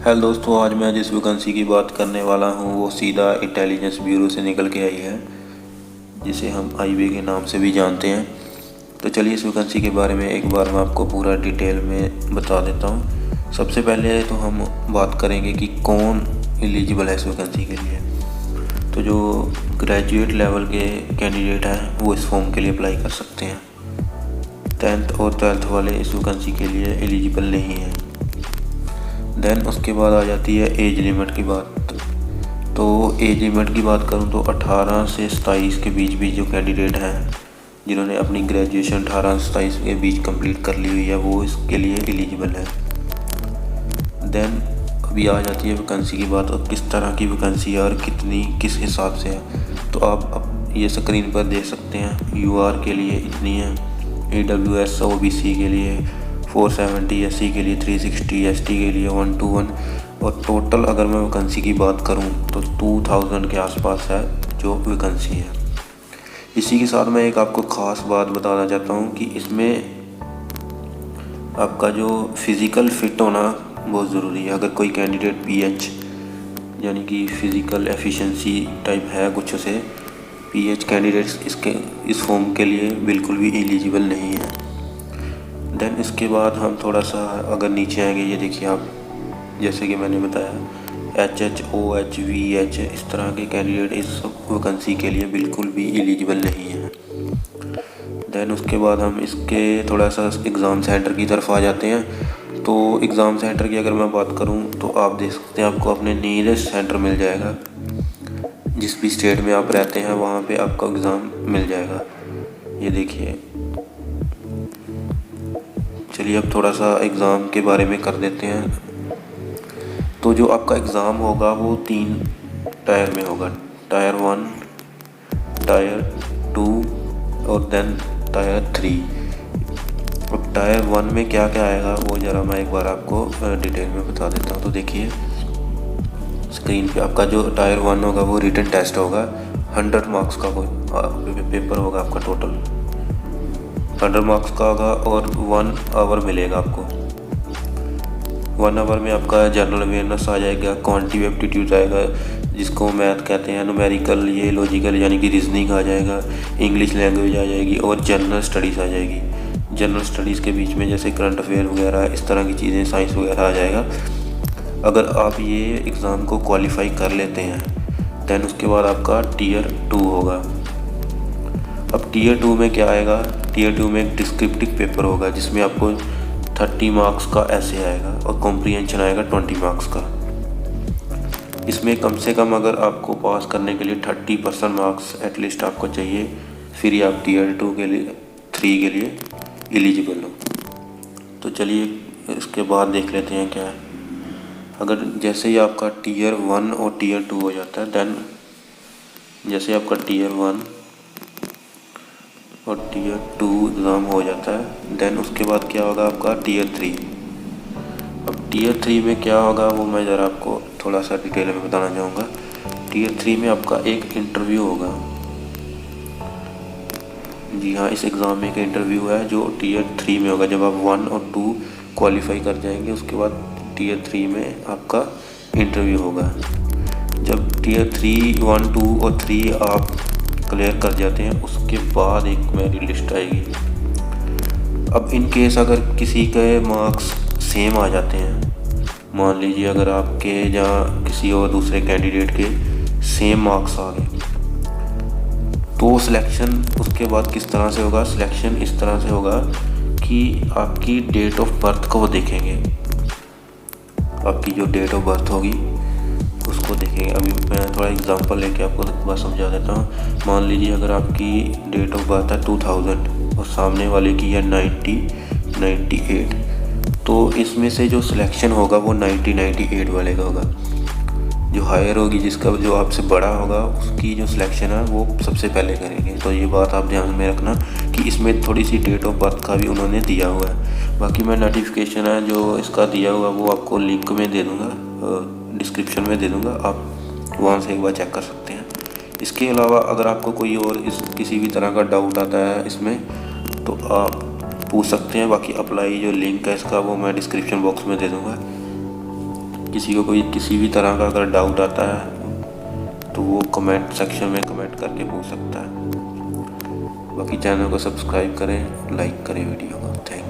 Hello दोस्तों, आज मैं जिस वैकेंसी की बात करने वाला हूँ वो सीधा इंटेलिजेंस ब्यूरो से निकल के आई है, जिसे हम आईबी के नाम से भी जानते हैं। तो चलिए इस वैकेंसी के बारे में एक बार मैं आपको पूरा डिटेल में बता देता हूँ। सबसे पहले तो हम बात करेंगे कि कौन एलिजिबल है इस वैकेंसी के लिए। तो जो ग्रेजुएट लेवल के कैंडिडेट हैं वो इस फॉर्म के लिए अप्लाई कर सकते हैं। 10th और 12th वाले इस वैकेंसी के लिए एलिजिबल नहीं हैं। देन उसके बाद आ जाती है एज लिमिट की बात। तो एज लिमिट की बात करूं तो 18 से 27 के बीच जो कैंडिडेट हैं, जिन्होंने अपनी ग्रेजुएशन 18 से 27 के बीच कंप्लीट कर ली हुई है, वो इसके लिए एलिजिबल है। देन अभी आ जाती है वैकेंसी की बात, और किस तरह की वैकेंसी है और कितनी किस हिसाब से है। तो आप ये स्क्रीन पर देख सकते हैं। यूआर के लिए इतनी है, AWS OBC के लिए 470, SC के लिए 360, ST के लिए 121, और टोटल अगर मैं वैकेंसी की बात करूं तो 2000 के आसपास है जो वैकेंसी है। इसी के साथ मैं एक आपको ख़ास बात बताना चाहता हूं कि इसमें आपका जो फिज़िकल फिट होना बहुत ज़रूरी है। अगर कोई कैंडिडेट PH यानी कि फ़िज़िकल एफिशिएंसी टाइप है कुछ से, PH कैंडिडेट्स इस फॉर्म के लिए बिल्कुल भी एलिजिबल नहीं है। देन इसके बाद हम थोड़ा सा अगर नीचे आएंगे, ये देखिए आप, जैसे कि मैंने बताया HH OH VH इस तरह के कैंडिडेट इस वैकेंसी के लिए बिल्कुल भी एलिजिबल नहीं है। देन उसके बाद हम इसके थोड़ा सा एग्ज़ाम सेंटर की तरफ आ जाते हैं। तो एग्ज़ाम सेंटर की अगर मैं बात करूं तो आप देख सकते हैं आपको अपने नियरेस्ट सेंटर मिल जाएगा। जिस भी स्टेट में आप रहते हैं वहाँ पे आपका एग्ज़ाम मिल जाएगा। ये देखिए, चलिए अब थोड़ा सा एग्ज़ाम के बारे में कर देते हैं। तो जो आपका एग्ज़ाम होगा वो 3 टायर में होगा, टायर 1, टायर 2 और देन टायर 3। अब टायर 1 में क्या क्या आएगा वो ज़रा मैं एक बार आपको डिटेल में बता देता हूँ। तो देखिए स्क्रीन पे आपका जो टायर 1 होगा वो रिटन टेस्ट होगा, 100 मार्क्स का कोई पेपर होगा आपका, टोटल 100 मार्क्स का होगा और 1 आवर मिलेगा आपको। 1 आवर में आपका जनरल अवेयरनेस आ जाएगा, क्वांटिटी एप्टीट्यूड आएगा जिसको मैथ कहते हैं, न्यूमेरिकल, ये लॉजिकल यानी कि रीजनिंग आ जाएगा, इंग्लिश लैंग्वेज आ जाएगी और जनरल स्टडीज़ आ जाएगी। जनरल स्टडीज़ के बीच में जैसे करंट अफेयर वगैरह इस तरह की चीज़ें, साइंस वगैरह आ जाएगा। अगर आप ये एग्ज़ाम को क्वालिफाई कर लेते हैं दैन उसके बाद आपका टीयर 2 होगा। अब टीयर 2 में क्या आएगा, टीयर 2 में एक डिस्क्रिप्टिव पेपर होगा जिसमें आपको 30 मार्क्स का ऐसे आएगा और कॉम्प्रीहेंशन आएगा 20 मार्क्स का। इसमें कम से कम अगर आपको पास करने के लिए 30% मार्क्स एटलीस्ट आपको चाहिए, फिर ही आप टीयर 2 के लिए 3 के लिए एलिजिबल हो। तो चलिए इसके बाद देख लेते हैं क्या है। अगर जैसे ही आपका टीयर 1 और टीयर 2 हो जाता है, दैन जैसे आपका टीयर 1 और टीयर 2 एग्ज़ाम हो जाता है, देन उसके बाद क्या होगा आपका टीयर 3। अब टीयर 3 में क्या होगा वो मैं ज़रा आपको थोड़ा सा डिटेल में बताना चाहूँगा। टीयर 3 में आपका एक इंटरव्यू होगा। जी हाँ, इस एग्ज़ाम में एक इंटरव्यू है जो टीयर 3 में होगा। जब आप 1 और 2 क्वालिफाई कर जाएंगे उसके बाद टीयर 3 में आपका इंटरव्यू होगा। जब टीयर 3, 1, 2 और 3 आप क्लियर कर जाते हैं उसके बाद एक मेरिट लिस्ट आएगी। अब इन केस अगर किसी के मार्क्स सेम आ जाते हैं, मान लीजिए अगर आपके या किसी और दूसरे कैंडिडेट के सेम मार्क्स आ गए, तो सिलेक्शन उसके बाद किस तरह से होगा, सिलेक्शन इस तरह से होगा कि आपकी डेट ऑफ बर्थ को वो देखेंगे। आपकी जो डेट ऑफ बर्थ होगी उसको देखेंगे। अभी मैं थोड़ा एग्जांपल लेके आपको बात समझा देता हूँ। मान लीजिए अगर आपकी डेट ऑफ बर्थ है 2000 और सामने वाले की है 98, तो इसमें से जो सिलेक्शन होगा वो 98 वाले का होगा। जो हायर होगी, जिसका जो आपसे बड़ा होगा, उसकी जो सिलेक्शन है वो सबसे पहले करेंगे। तो ये बात आप ध्यान में रखना कि इसमें थोड़ी सी डेट ऑफ बर्थ का भी उन्होंने दिया हुआ है। बाकी मैं नोटिफिकेशन है जो इसका दिया हुआ वो आपको लिंक में दे दूँगा, डिस्क्रिप्शन में दे दूँगा, आप वहाँ से एक बार चेक कर सकते हैं। इसके अलावा अगर आपको कोई और किसी भी तरह का डाउट आता है इसमें तो आप पूछ सकते हैं। बाकी अप्लाई जो लिंक है इसका वो मैं डिस्क्रिप्शन बॉक्स में दे दूँगा। किसी को कोई किसी भी तरह का अगर डाउट आता है तो वो कमेंट सेक्शन में कमेंट करके पूछ सकता है। बाकी चैनल को सब्सक्राइब करें, लाइक करें वीडियो को। Thank you.